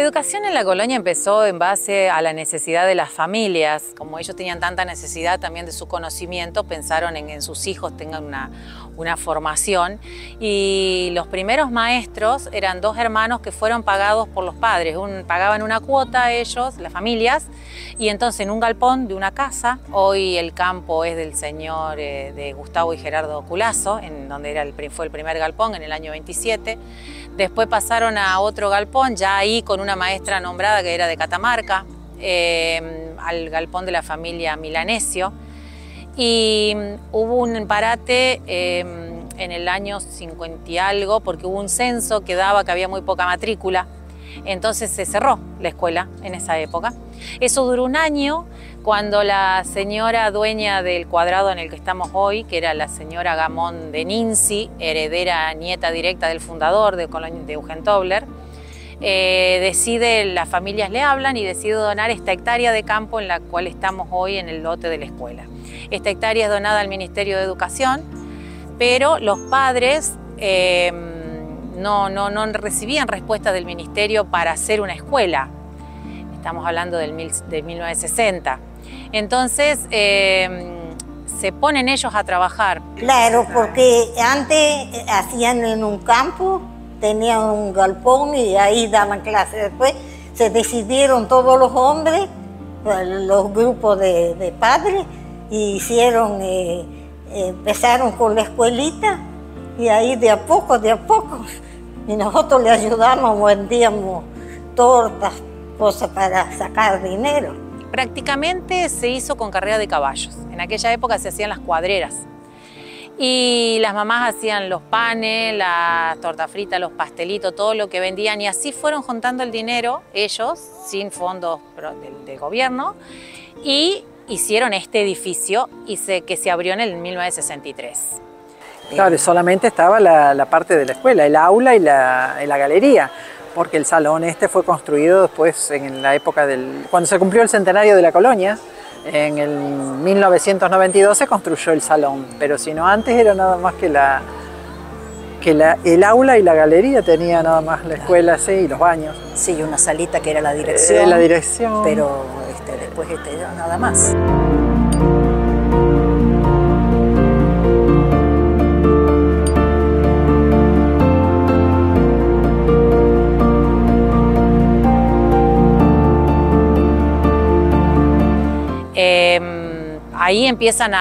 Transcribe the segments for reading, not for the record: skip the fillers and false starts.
educación en la colonia empezó en base a la necesidad de las familias. Como ellos tenían tanta necesidad también de su conocimiento, pensaron en sus hijos tengan una formación. Y los primeros maestros eran dos hermanos que fueron pagados por los padres. Pagaban una cuota ellos, las familias, y entonces en un galpón de una casa, hoy el campo es del señor de Gustavo y Gerardo Culazo, en donde fue el primer galpón en el año 27. Después pasaron a otro galpón, ya ahí con una maestra nombrada que era de Catamarca, al galpón de la familia Milanesio. Y hubo un parate en el año 50 y algo, porque hubo un censo que daba que había muy poca matrícula. Entonces se cerró la escuela en esa época. Eso duró un año, cuando la señora dueña del cuadrado en el que estamos hoy, que era la señora Gamón de Ninzi, heredera nieta directa del fundador de Eugen Tobler, las familias le hablan y decide donar esta hectárea de campo en la cual estamos hoy en el lote de la escuela. Esta hectárea es donada al Ministerio de Educación, pero los padres no recibían respuesta del Ministerio para hacer una escuela. Estamos hablando de 1960. Entonces se ponen ellos a trabajar. Claro, porque antes hacían en un campo, tenían un galpón y ahí daban clases. Después se decidieron todos los hombres, los grupos de padres, y empezaron con la escuelita, y ahí de a poco, y nosotros le ayudamos, vendíamos tortas, cosas para sacar dinero. Prácticamente se hizo con carrera de caballos. En aquella época se hacían las cuadreras. Y las mamás hacían los panes, las tortas fritas, los pastelitos, todo lo que vendían. Y así fueron juntando el dinero ellos, sin fondos del gobierno. Y hicieron este edificio que se abrió en el 1963. Claro, solamente estaba la parte de la escuela, el aula y la galería, porque el salón fue construido después en la época cuando se cumplió el centenario de la colonia. En el 1992 se construyó el salón, pero si no, antes era nada más que el aula y la galería tenía nada más la escuela, sí, y los baños. Sí, una salita que era la dirección. La dirección. Pero después nada más. Ahí empiezan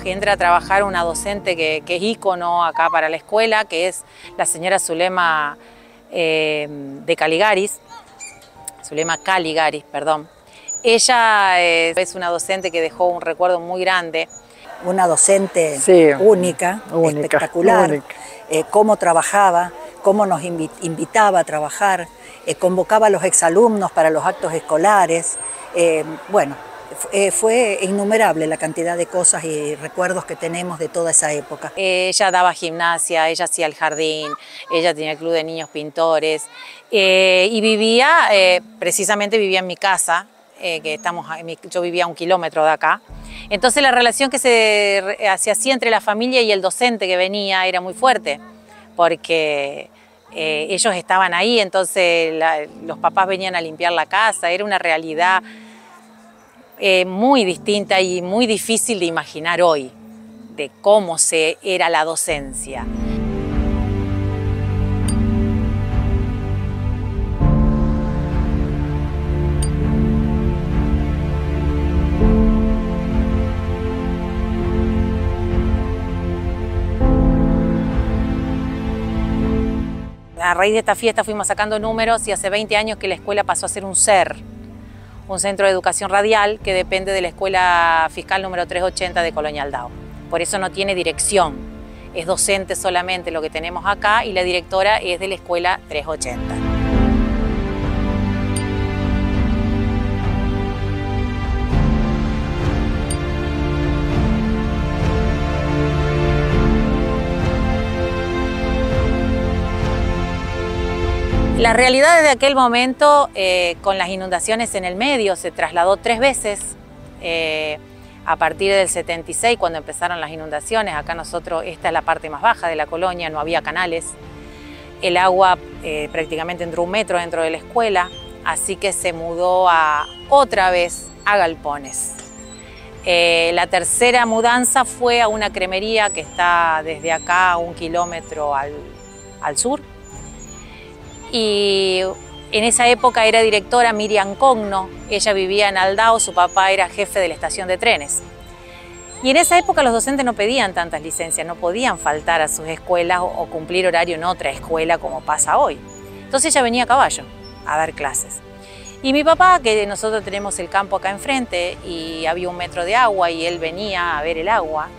entra a trabajar una docente que es ícono acá para la escuela, que es la señora Zulema de Caligaris, Zulema Caligaris, perdón. Ella es una docente que dejó un recuerdo muy grande. Una docente única, espectacular, única. Cómo trabajaba, cómo nos invitaba a trabajar, convocaba a los exalumnos para los actos escolares. Fue innumerable la cantidad de cosas y recuerdos que tenemos de toda esa época. Ella daba gimnasia, ella hacía el jardín, ella tenía el club de niños pintores y precisamente vivía en mi casa, yo vivía a 1 kilómetro de acá. Entonces la relación que se hacía entre la familia y el docente que venía era muy fuerte, porque ellos estaban ahí, entonces los papás venían a limpiar la casa, era una realidad muy distinta y muy difícil de imaginar hoy, de cómo era la docencia. A raíz de esta fiesta fuimos sacando números y hace 20 años que la escuela pasó a ser un CER, un centro de educación radial que depende de la Escuela Fiscal número 380 de Colonia Aldao. Por eso no tiene dirección, es docente solamente lo que tenemos acá y la directora es de la Escuela 380. La realidad de aquel momento, con las inundaciones en el medio, se trasladó 3 veces. A partir del 76, cuando empezaron las inundaciones, acá esta es la parte más baja de la colonia, no había canales. el agua prácticamente entró 1 metro dentro de la escuela, así que se mudó otra vez a galpones. La tercera mudanza fue a una cremería que está desde acá a 1 kilómetro al sur. Y en esa época era directora Miriam Cogno, ella vivía en Aldao, su papá era jefe de la estación de trenes. Y en esa época los docentes no pedían tantas licencias, no podían faltar a sus escuelas o cumplir horario en otra escuela como pasa hoy. Entonces ella venía a caballo a dar clases. Y mi papá, que nosotros tenemos el campo acá enfrente y había 1 metro de agua y él venía a ver el agua,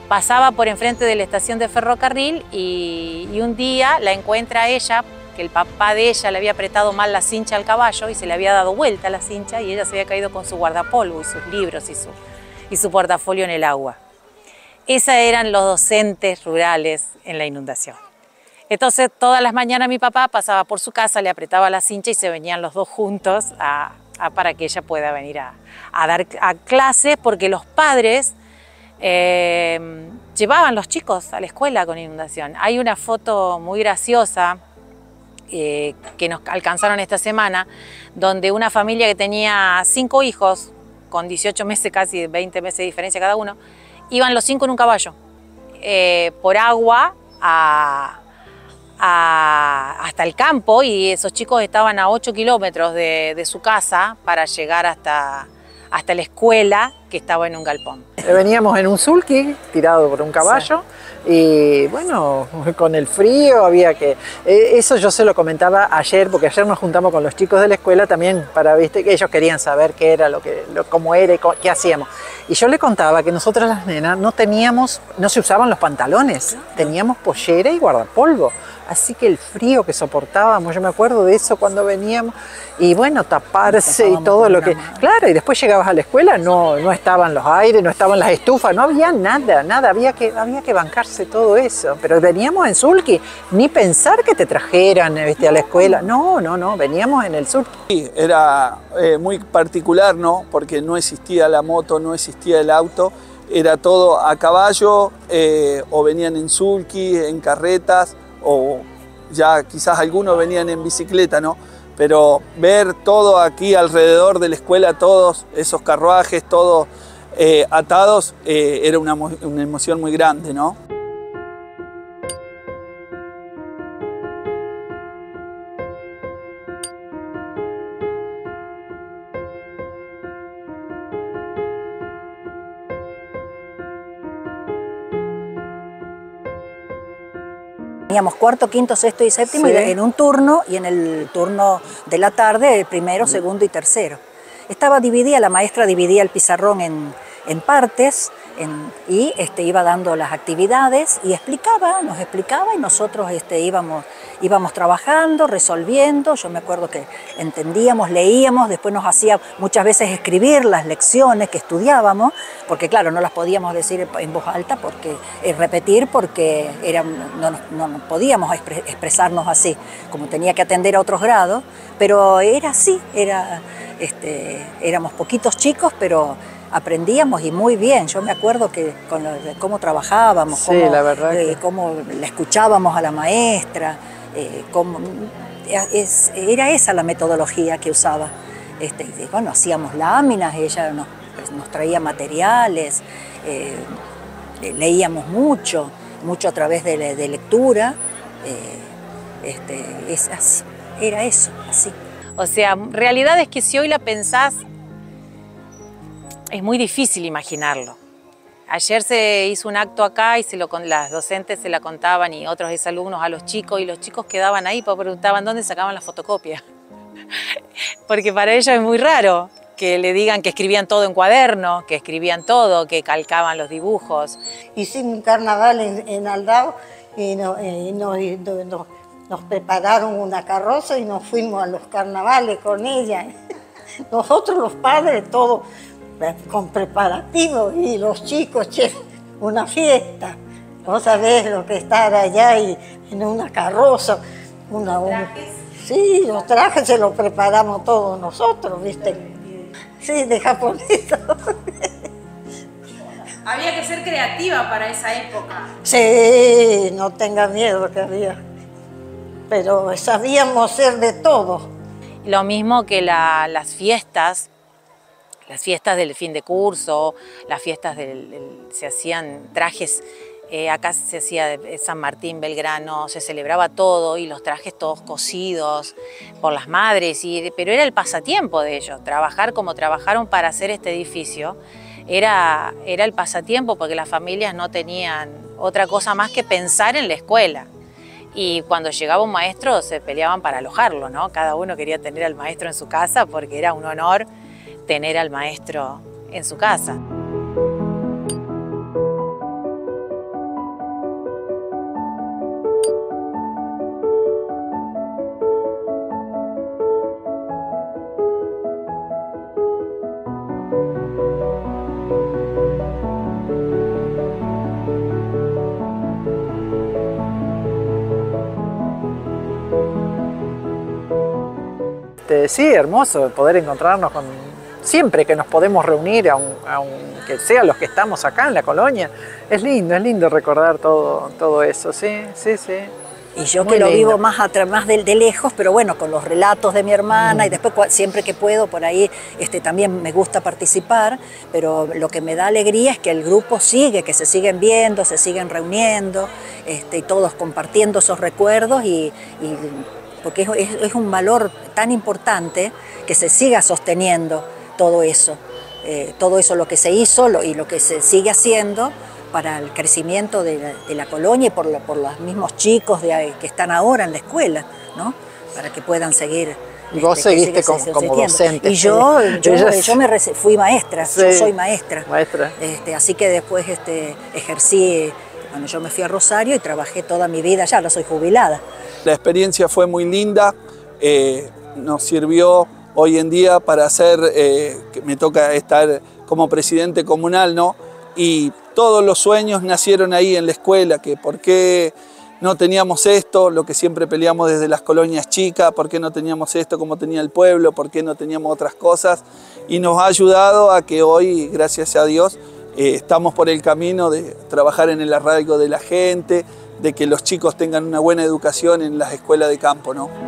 pasaba por enfrente de la estación de ferrocarril y un día la encuentra a ella, que el papá de ella le había apretado mal la cincha al caballo y se le había dado vuelta la cincha y ella se había caído con su guardapolvo y sus libros y su portafolio en el agua. Esos eran los docentes rurales en la inundación. Entonces todas las mañanas mi papá pasaba por su casa, le apretaba la cincha y se venían los dos juntos para que ella pueda venir a dar clases, porque los padres llevaban los chicos a la escuela con inundación. Hay una foto muy graciosa que nos alcanzaron esta semana, donde una familia que tenía 5 hijos, con 18 meses, casi 20 meses de diferencia cada uno, iban los 5 en un caballo, por agua hasta el campo, y esos chicos estaban a 8 kilómetros de su casa para llegar hasta la escuela, que estaba en un galpón. Veníamos en un sulky tirado por un caballo, sí. Y bueno, con el frío había que... Eso yo se lo comentaba ayer, porque ayer nos juntamos con los chicos de la escuela también para, viste, que ellos querían saber qué era, cómo era y qué hacíamos. Y yo le contaba que nosotras las nenas no se usaban los pantalones, teníamos pollera y guardapolvo. Así que el frío que soportábamos, yo me acuerdo de eso cuando veníamos, y bueno, taparse y todo lo que... Claro, y después llegabas a la escuela, no estaban los aires, no estaban las estufas, no había nada, había que bancarse todo eso. Pero veníamos en sulky, ni pensar que te trajeran, ¿viste?, a la escuela, no, veníamos en el sulky. Sí, era muy particular, ¿no?, porque no existía la moto, no existía el auto, era todo a caballo, o venían en sulky, en carretas, o ya quizás algunos venían en bicicleta, ¿no? Pero ver todo aquí alrededor de la escuela, todos esos carruajes, todos atados, era una emoción muy grande, ¿no? Teníamos cuarto, quinto, sexto y séptimo, sí, en un turno, y en el turno de la tarde, el primero, segundo y tercero. Estaba dividida, la maestra dividía el pizarrón en partes, y iba dando las actividades y nos explicaba y nosotros íbamos trabajando, resolviendo. Yo me acuerdo que entendíamos, leíamos, después nos hacía muchas veces escribir las lecciones que estudiábamos, porque claro, no las podíamos decir en voz alta, repetir, porque no podíamos expresarnos así, como tenía que atender a otros grados, pero era así, éramos poquitos chicos, pero aprendíamos y muy bien. Yo me acuerdo que cómo trabajábamos, sí, la verdad cómo la escuchábamos a la maestra, era esa la metodología que usaba. Y bueno, hacíamos láminas, ella nos traía materiales, leíamos mucho a través de lectura, era eso, así. O sea, realidad es que si hoy la pensás, es muy difícil imaginarlo. Ayer se hizo un acto acá y las docentes se la contaban, y otros exalumnos a los chicos, y los chicos quedaban ahí porque preguntaban dónde sacaban la fotocopia. Porque para ellos es muy raro que le digan que escribían todo en cuaderno, que escribían todo, que calcaban los dibujos. Hicimos un carnaval en Aldao y nos prepararon una carroza y nos fuimos a los carnavales con ella. Nosotros los padres, todos con preparativos, y los chicos, una fiesta. Vos sabés lo que es estar allá y en una carroza. Sí, los trajes se los preparamos todos nosotros, ¿viste? Sí, de japonesa. Había que ser creativa para esa época. Sí, no tenga miedo que había. pero sabíamos hacer de todo. Lo mismo que las fiestas del fin de curso, las fiestas se hacían trajes, acá se hacía de San Martín, Belgrano, se celebraba todo y los trajes todos cosidos por las madres, pero era el pasatiempo de ellos, trabajar como trabajaron para hacer este edificio. Era el pasatiempo porque las familias no tenían otra cosa más que pensar en la escuela. Y cuando llegaba un maestro se peleaban para alojarlo, ¿no? Cada uno quería tener al maestro en su casa porque era un honor tener al maestro en su casa. Sí, hermoso poder encontrarnos con... Siempre que nos podemos reunir, aunque sean los que estamos acá en la colonia, es lindo recordar todo eso, sí. Y yo muy que lo vivo más de lejos, pero bueno, con los relatos de mi hermana y después siempre que puedo por ahí también me gusta participar, pero lo que me da alegría es que el grupo sigue, que se siguen viendo, se siguen reuniendo, y todos compartiendo esos recuerdos porque es un valor tan importante que se siga sosteniendo todo eso lo que se hizo y lo que se sigue haciendo para el crecimiento de la colonia y por los mismos chicos que están ahora en la escuela, ¿no? Para que puedan seguir. Y vos seguiste como docente. Y yo fui maestra, sí, yo soy maestra. Así que después ejercí, bueno, yo me fui a Rosario y trabajé toda mi vida, ya no soy jubilada. La experiencia fue muy linda, nos sirvió hoy en día para hacer, que me toca estar como presidente comunal, ¿no? Y todos los sueños nacieron ahí en la escuela, que por qué no teníamos esto, lo que siempre peleamos desde las colonias chicas, por qué no teníamos esto como tenía el pueblo, por qué no teníamos otras cosas, y nos ha ayudado a que hoy, gracias a Dios, estamos por el camino de trabajar en el arraigo de la gente, de que los chicos tengan una buena educación en las escuelas de campo, ¿no?